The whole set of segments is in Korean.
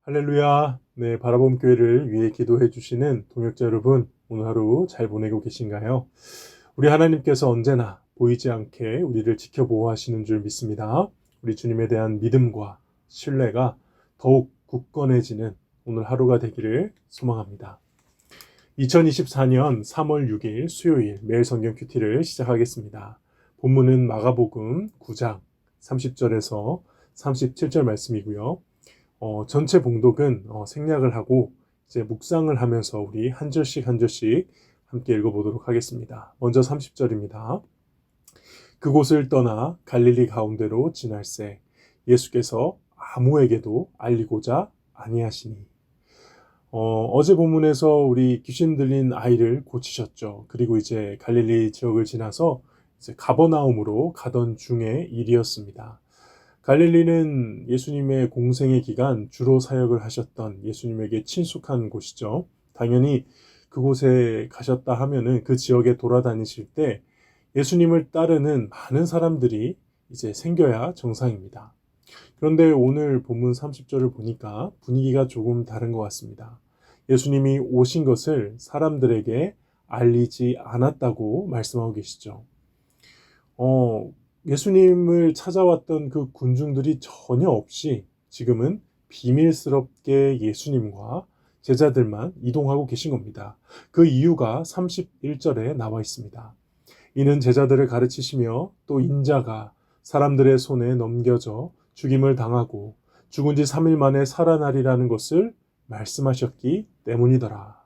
할렐루야. 네, 바라봄 교회를 위해 기도해 주시는 동역자 여러분, 오늘 하루 잘 보내고 계신가요? 우리 하나님께서 언제나 보이지 않게 우리를 지켜보호하시는 줄 믿습니다. 우리 주님에 대한 믿음과 신뢰가 더욱 굳건해지는 오늘 하루가 되기를 소망합니다. 2024년 3월 6일 수요일 매일 성경 큐티를 시작하겠습니다. 본문은 마가복음 9장 30절에서 37절 말씀이고요. 전체 봉독은 생략을 하고 이제 묵상을 하면서 우리 한 절씩 한 절씩 함께 읽어보도록 하겠습니다. 먼저 30절입니다. 그곳을 떠나 갈릴리 가운데로 지날새 예수께서 아무에게도 알리고자 아니하시니. 어제 본문에서 우리 귀신 들린 아이를 고치셨죠. 그리고 이제 갈릴리 지역을 지나서 이제 가버나움으로 가던 중의 일이었습니다. 갈릴리는 예수님의 공생의 기간 주로 사역을 하셨던 예수님에게 친숙한 곳이죠. 당연히 그곳에 가셨다 하면은 그 지역에 돌아다니실 때 예수님을 따르는 많은 사람들이 이제 생겨야 정상입니다. 그런데 오늘 본문 30절을 보니까 분위기가 조금 다른 것 같습니다. 예수님이 오신 것을 사람들에게 알리지 않았다고 말씀하고 계시죠. 예수님을 찾아왔던 그 군중들이 전혀 없이 지금은 비밀스럽게 예수님과 제자들만 이동하고 계신 겁니다. 그 이유가 31절에 나와 있습니다. 이는 제자들을 가르치시며 또 인자가 사람들의 손에 넘겨져 죽임을 당하고 죽은 지 3일 만에 살아나리라는 것을 말씀하셨기 때문이더라.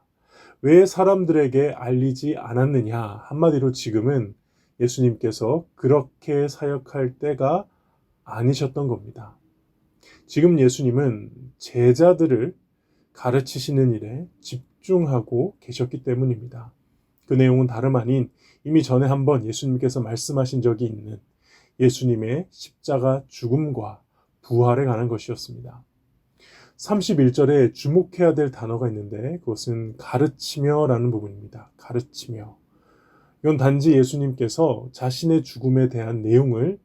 왜 사람들에게 알리지 않았느냐? 한마디로 지금은 예수님께서 그렇게 사역할 때가 아니셨던 겁니다. 지금 예수님은 제자들을 가르치시는 일에 집중하고 계셨기 때문입니다. 그 내용은 다름 아닌 이미 전에 한번 예수님께서 말씀하신 적이 있는 예수님의 십자가 죽음과 부활에 관한 것이었습니다. 31절에 주목해야 될 단어가 있는데 그것은 가르치며라는 부분입니다. 가르치며. 이건 단지 예수님께서 자신의 죽음에 대한 내용을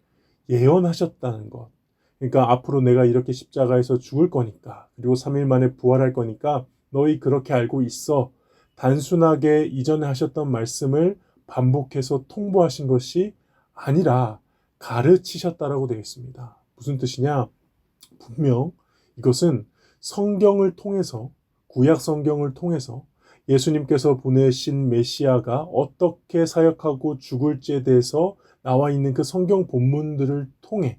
예언하셨다는 것. 그러니까 앞으로 내가 이렇게 십자가에서 죽을 거니까 그리고 3일 만에 부활할 거니까 너희 그렇게 알고 있어. 단순하게 이전에 하셨던 말씀을 반복해서 통보하신 것이 아니라 가르치셨다라고 되어 있습니다. 무슨 뜻이냐? 분명 이것은 성경을 통해서 구약 성경을 통해서 예수님께서 보내신 메시아가 어떻게 사역하고 죽을지에 대해서 나와 있는 그 성경 본문들을 통해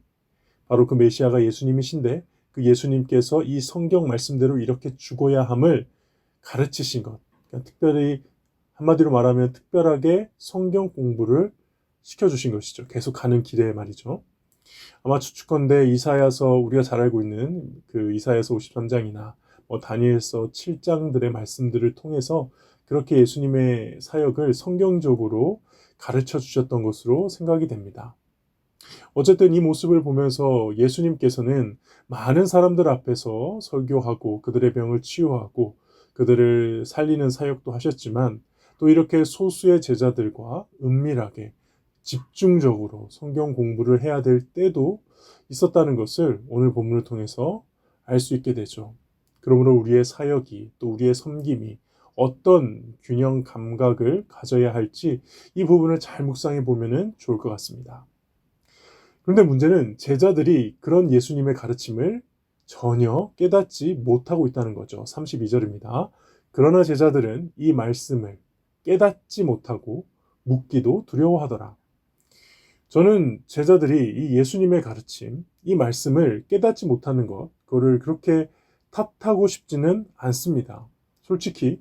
바로 그 메시아가 예수님이신데 그 예수님께서 이 성경 말씀대로 이렇게 죽어야 함을 가르치신 것. 그러니까 특별히 한마디로 말하면 특별하게 성경 공부를 시켜주신 것이죠. 계속 가는 길에 말이죠. 아마 추측컨대 이사야서 우리가 잘 알고 있는 그 이사야서 53장이나 다니엘서 7장들의 말씀들을 통해서 그렇게 예수님의 사역을 성경적으로 가르쳐 주셨던 것으로 생각이 됩니다. 어쨌든 이 모습을 보면서 예수님께서는 많은 사람들 앞에서 설교하고 그들의 병을 치유하고 그들을 살리는 사역도 하셨지만 또 이렇게 소수의 제자들과 은밀하게 집중적으로 성경 공부를 해야 될 때도 있었다는 것을 오늘 본문을 통해서 알 수 있게 되죠. 그러므로 우리의 사역이 또 우리의 섬김이 어떤 균형 감각을 가져야 할지 이 부분을 잘 묵상해 보면 좋을 것 같습니다. 그런데 문제는 제자들이 그런 예수님의 가르침을 전혀 깨닫지 못하고 있다는 거죠. 32절입니다. 그러나 제자들은 이 말씀을 깨닫지 못하고 묻기도 두려워하더라. 저는 제자들이 이 예수님의 가르침, 이 말씀을 깨닫지 못하는 것, 그거를 그렇게 탓하고 싶지는 않습니다. 솔직히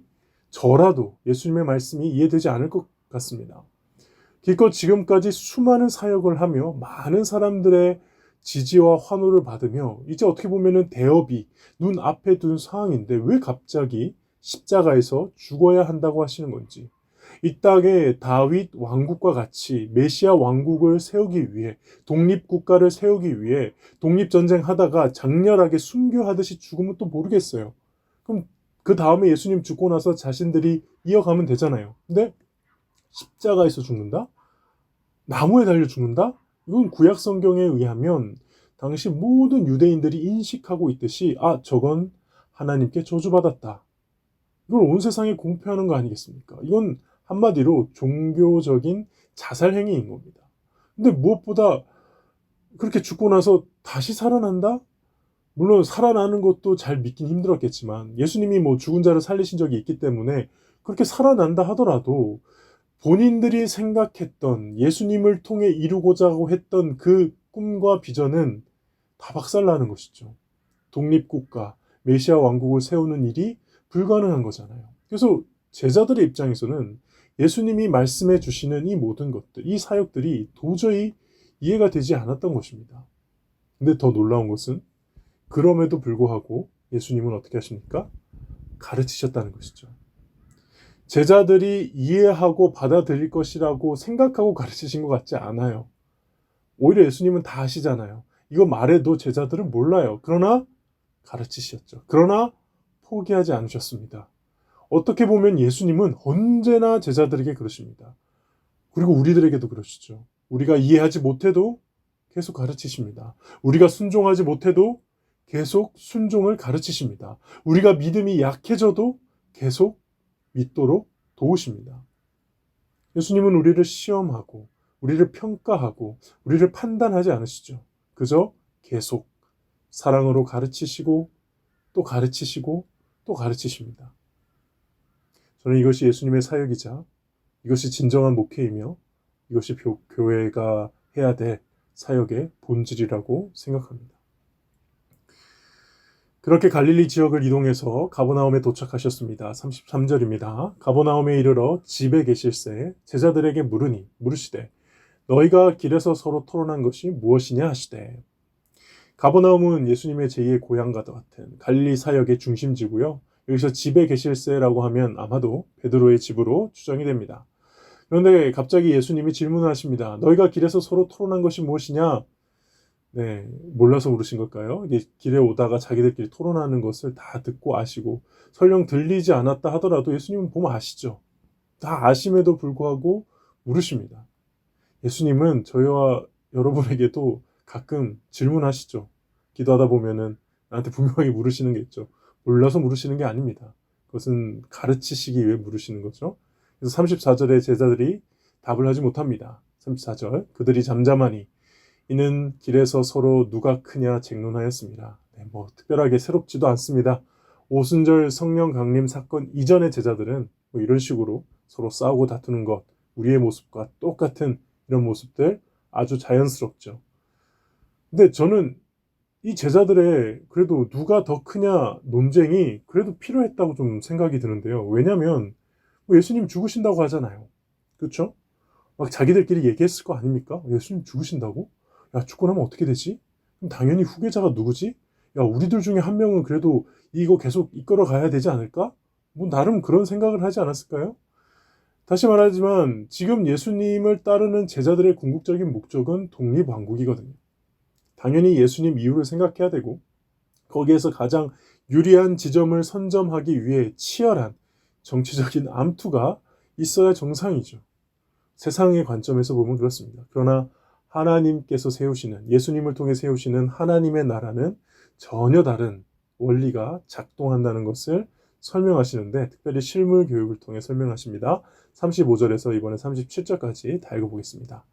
저라도 예수님의 말씀이 이해되지 않을 것 같습니다. 기껏 지금까지 수많은 사역을 하며 많은 사람들의 지지와 환호를 받으며 이제 어떻게 보면은 대업이 눈앞에 둔 상황인데 왜 갑자기 십자가에서 죽어야 한다고 하시는 건지, 이 땅에 다윗 왕국과 같이 메시아 왕국을 세우기 위해 독립국가를 세우기 위해 독립전쟁 하다가 장렬하게 순교하듯이 죽으면 또 모르겠어요. 그럼 그 다음에 예수님 죽고 나서 자신들이 이어가면 되잖아요. 근데 십자가에서 죽는다? 나무에 달려 죽는다? 이건 구약 성경에 의하면 당시 모든 유대인들이 인식하고 있듯이 저건 하나님께 저주받았다. 이걸 온 세상에 공표하는 거 아니겠습니까? 이건 한마디로 종교적인 자살 행위인 겁니다. 근데 무엇보다 그렇게 죽고 나서 다시 살아난다? 물론 살아나는 것도 잘 믿긴 힘들었겠지만 예수님이 뭐 죽은 자를 살리신 적이 있기 때문에 그렇게 살아난다 하더라도 본인들이 생각했던 예수님을 통해 이루고자 했던 그 꿈과 비전은 다 박살나는 것이죠. 독립국가, 메시아 왕국을 세우는 일이 불가능한 거잖아요. 그래서 제자들의 입장에서는 예수님이 말씀해 주시는 이 모든 것들, 이 사역들이 도저히 이해가 되지 않았던 것입니다. 근데 더 놀라운 것은 그럼에도 불구하고 예수님은 어떻게 하십니까? 가르치셨다는 것이죠. 제자들이 이해하고 받아들일 것이라고 생각하고 가르치신 것 같지 않아요. 오히려 예수님은 다 아시잖아요. 이거 말해도 제자들은 몰라요. 그러나 가르치셨죠. 그러나 포기하지 않으셨습니다. 어떻게 보면 예수님은 언제나 제자들에게 그러십니다. 그리고 우리들에게도 그러시죠. 우리가 이해하지 못해도 계속 가르치십니다. 우리가 순종하지 못해도 계속 순종을 가르치십니다. 우리가 믿음이 약해져도 계속 믿도록 도우십니다. 예수님은 우리를 시험하고 우리를 평가하고 우리를 판단하지 않으시죠. 그저 계속 사랑으로 가르치시고 또 가르치시고 또 가르치십니다. 저는 이것이 예수님의 사역이자 이것이 진정한 목회이며 이것이 교회가 해야 될 사역의 본질이라고 생각합니다. 그렇게 갈릴리 지역을 이동해서 가버나움에 도착하셨습니다. 33절입니다. 가버나움에 이르러 집에 계실새 제자들에게 물으시되 너희가 길에서 서로 토론한 것이 무엇이냐 하시되. 가버나움은 예수님의 제2의 고향과 같은 갈릴리 사역의 중심지고요. 여기서 집에 계실새라고 하면 아마도 베드로의 집으로 추정이 됩니다. 그런데 갑자기 예수님이 질문하십니다. 너희가 길에서 서로 토론한 것이 무엇이냐? 네, 몰라서 물으신 걸까요? 이게 길에 오다가 자기들끼리 토론하는 것을 다 듣고 아시고 설령 들리지 않았다 하더라도 예수님은 보면 아시죠. 다 아심에도 불구하고 물으십니다. 예수님은 저희와 여러분에게도 가끔 질문하시죠. 기도하다 보면은 나한테 분명히 물으시는 게 있죠. 몰라서 물으시는 게 아닙니다. 그것은 가르치시기 위해 물으시는 거죠. 그래서 34절에 제자들이 답을 하지 못합니다. 34절 그들이 잠잠하니 이는 길에서 서로 누가 크냐 쟁론하였습니다. 네, 뭐 특별하게 새롭지도 않습니다. 오순절 성령 강림 사건 이전의 제자들은 뭐 이런 식으로 서로 싸우고 다투는 것, 우리의 모습과 똑같은 이런 모습들 아주 자연스럽죠. 근데 저는 이 제자들의 그래도 누가 더 크냐 논쟁이 그래도 필요했다고 좀 생각이 드는데요. 왜냐하면 뭐 예수님 죽으신다고 하잖아요. 그렇죠? 막 자기들끼리 얘기했을 거 아닙니까? 예수님 죽으신다고? 야, 죽고 나면 어떻게 되지? 그럼 당연히 후계자가 누구지? 야, 우리들 중에 한 명은 그래도 이거 계속 이끌어 가야 되지 않을까? 뭐 나름 그런 생각을 하지 않았을까요? 다시 말하지만 지금 예수님을 따르는 제자들의 궁극적인 목적은 독립왕국이거든요. 당연히 예수님 이유를 생각해야 되고 거기에서 가장 유리한 지점을 선점하기 위해 치열한 정치적인 암투가 있어야 정상이죠. 세상의 관점에서 보면 그렇습니다. 그러나 하나님께서 세우시는, 예수님을 통해 세우시는 하나님의 나라는 전혀 다른 원리가 작동한다는 것을 설명하시는데 특별히 실물 교육을 통해 설명하십니다. 35절에서 이번에 37절까지 다 읽어보겠습니다.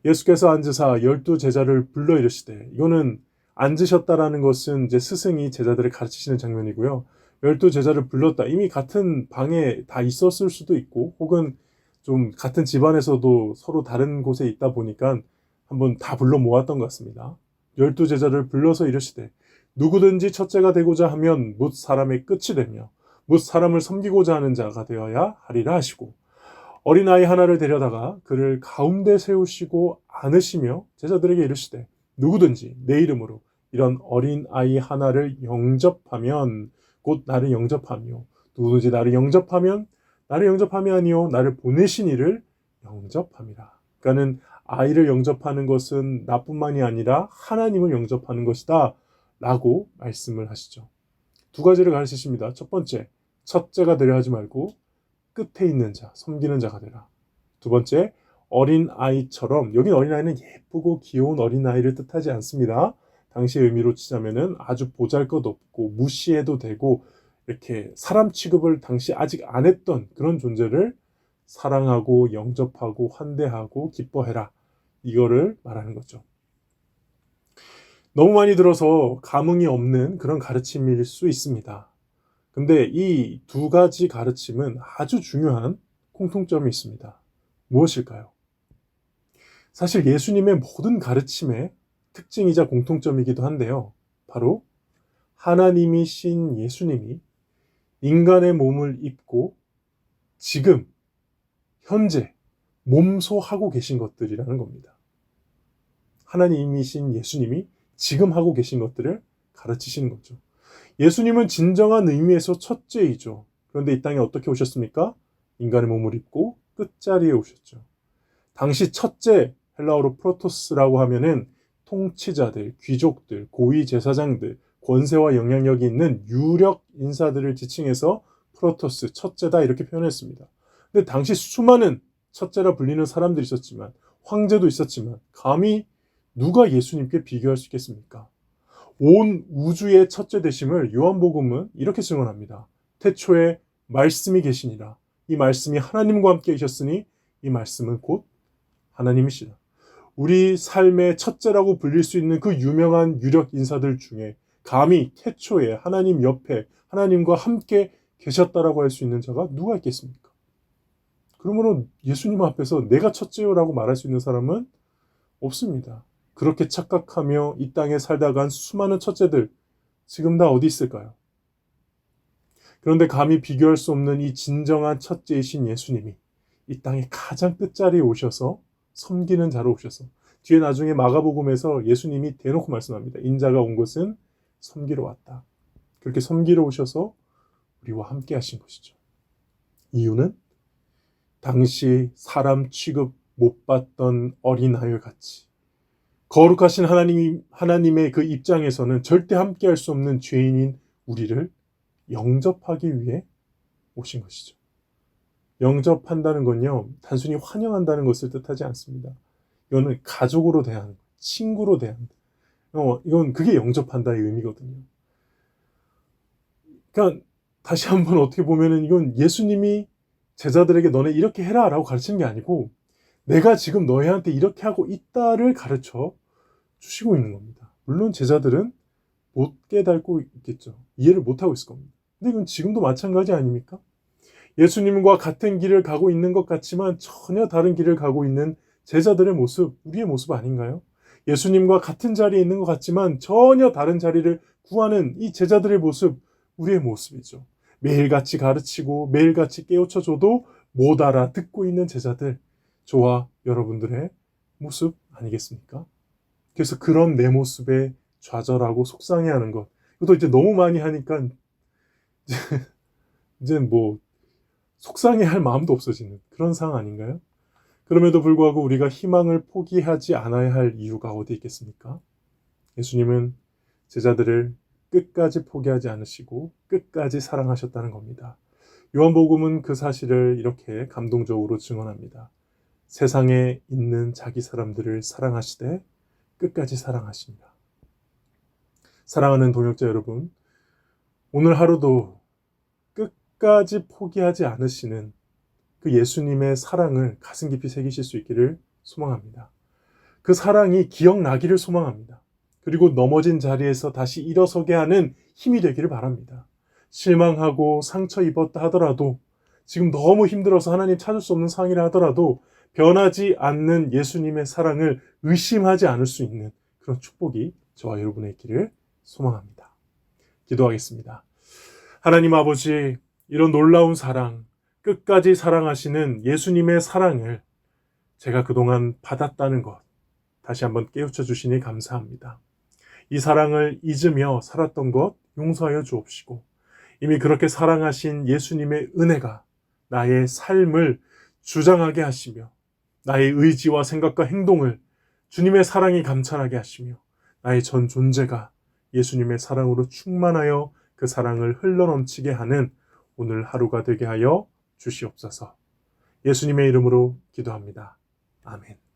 예수께서 앉으사 12제자를 불러 이르시되, 이거는 앉으셨다라는 것은 이제 스승이 제자들을 가르치시는 장면이고요. 12제자를 불렀다. 이미 같은 방에 다 있었을 수도 있고 혹은 좀 같은 집안에서도 서로 다른 곳에 있다 보니까 한번 다 불러 모았던 것 같습니다. 12제자를 불러서 이르시되 누구든지 첫째가 되고자 하면 뭇 사람의 끝이 되며 뭇 사람을 섬기고자 하는 자가 되어야 하리라 하시고 어린아이 하나를 데려다가 그를 가운데 세우시고 안으시며 제자들에게 이르시되 누구든지 내 이름으로 이런 어린아이 하나를 영접하면 곧 나를 영접하며 누구든지 나를 영접하면 나를 영접함이 아니요 나를 보내신 이를 영접함이라. 그러니까는 아이를 영접하는 것은 나뿐만이 아니라 하나님을 영접하는 것이다 라고 말씀을 하시죠. 두 가지를 가르치십니다. 첫 번째, 첫째가 되려 하지 말고 끝에 있는 자, 섬기는 자가 되라. 두 번째, 어린아이처럼, 여긴 어린아이는 예쁘고 귀여운 어린아이를 뜻하지 않습니다. 당시의 의미로 치자면은 아주 보잘것없고 무시해도 되고 이렇게 사람 취급을 당시 아직 안 했던 그런 존재를 사랑하고 영접하고 환대하고 기뻐해라. 이거를 말하는 거죠. 너무 많이 들어서 감흥이 없는 그런 가르침일 수 있습니다. 근데 이 두 가지 가르침은 아주 중요한 공통점이 있습니다. 무엇일까요? 사실 예수님의 모든 가르침의 특징이자 공통점이기도 한데요. 바로 하나님이신 예수님이 인간의 몸을 입고 지금 현재 몸소하고 계신 것들이라는 겁니다. 하나님이신 예수님이 지금 하고 계신 것들을 가르치시는 거죠. 예수님은 진정한 의미에서 첫째이죠. 그런데 이 땅에 어떻게 오셨습니까? 인간의 몸을 입고 끝자리에 오셨죠. 당시 첫째, 헬라어로 프로토스라고 하면은 통치자들, 귀족들, 고위 제사장들, 권세와 영향력이 있는 유력 인사들을 지칭해서 프로토스, 첫째다 이렇게 표현했습니다. 근데 당시 수많은 첫째라 불리는 사람들이 있었지만, 황제도 있었지만 감히 누가 예수님께 비교할 수 있겠습니까? 온 우주의 첫째 되심을 요한복음은 이렇게 증언합니다. 태초에 말씀이 계시니라. 이 말씀이 하나님과 함께 계셨으니 이 말씀은 곧 하나님이시다. 우리 삶의 첫째라고 불릴 수 있는 그 유명한 유력 인사들 중에 감히 태초에 하나님 옆에 하나님과 함께 계셨다라고 할 수 있는 자가 누가 있겠습니까? 그러므로 예수님 앞에서 내가 첫째요라고 말할 수 있는 사람은 없습니다. 그렇게 착각하며 이 땅에 살다 간 수많은 첫째들 지금 다 어디 있을까요? 그런데 감히 비교할 수 없는 이 진정한 첫째이신 예수님이 이 땅에 가장 끝자리에 오셔서 섬기는 자로 오셔서 뒤에 나중에 마가복음에서 예수님이 대놓고 말씀합니다. 인자가 온 것은 섬기러 왔다. 그렇게 섬기러 오셔서 우리와 함께 하신 것이죠. 이유는 당시 사람 취급 못 받던 어린아이와 같이 거룩하신 하나님의 그 입장에서는 절대 함께 할 수 없는 죄인인 우리를 영접하기 위해 오신 것이죠. 영접한다는 건요, 단순히 환영한다는 것을 뜻하지 않습니다. 이거는 가족으로 대하는, 친구로 대하는, 이건 그게 영접한다의 의미거든요. 그러니까 다시 한번 어떻게 보면은 이건 예수님이 제자들에게 너네 이렇게 해라 라고 가르치는 게 아니고 내가 지금 너희한테 이렇게 하고 있다를 가르쳐 주시고 있는 겁니다. 물론 제자들은 못 깨닫고 있겠죠. 이해를 못하고 있을 겁니다. 근데 이건 지금도 마찬가지 아닙니까? 예수님과 같은 길을 가고 있는 것 같지만 전혀 다른 길을 가고 있는 제자들의 모습, 우리의 모습 아닌가요? 예수님과 같은 자리에 있는 것 같지만 전혀 다른 자리를 구하는 이 제자들의 모습, 우리의 모습이죠. 매일같이 가르치고 매일같이 깨우쳐줘도 못 알아듣고 있는 제자들, 저와 여러분들의 모습 아니겠습니까? 그래서 그런 내 모습에 좌절하고 속상해하는 것, 이것도 이제 너무 많이 하니까 이제 뭐 속상해할 마음도 없어지는 그런 상황 아닌가요? 그럼에도 불구하고 우리가 희망을 포기하지 않아야 할 이유가 어디 있겠습니까? 예수님은 제자들을 끝까지 포기하지 않으시고 끝까지 사랑하셨다는 겁니다. 요한복음은 그 사실을 이렇게 감동적으로 증언합니다. 세상에 있는 자기 사람들을 사랑하시되 끝까지 사랑하십니다. 사랑하는 동역자 여러분, 오늘 하루도 끝까지 포기하지 않으시는 그 예수님의 사랑을 가슴 깊이 새기실 수 있기를 소망합니다. 그 사랑이 기억나기를 소망합니다. 그리고 넘어진 자리에서 다시 일어서게 하는 힘이 되기를 바랍니다. 실망하고 상처 입었다 하더라도, 지금 너무 힘들어서 하나님 찾을 수 없는 상황이라 하더라도 변하지 않는 예수님의 사랑을 의심하지 않을 수 있는 그런 축복이 저와 여러분의 있기를 소망합니다. 기도하겠습니다. 하나님 아버지, 이런 놀라운 사랑, 끝까지 사랑하시는 예수님의 사랑을 제가 그동안 받았다는 것 다시 한번 깨우쳐 주시니 감사합니다. 이 사랑을 잊으며 살았던 것 용서하여 주옵시고, 이미 그렇게 사랑하신 예수님의 은혜가 나의 삶을 주장하게 하시며 나의 의지와 생각과 행동을 주님의 사랑이 감찰하게 하시며 나의 전 존재가 예수님의 사랑으로 충만하여 그 사랑을 흘러넘치게 하는 오늘 하루가 되게 하여 주시옵소서. 예수님의 이름으로 기도합니다. 아멘.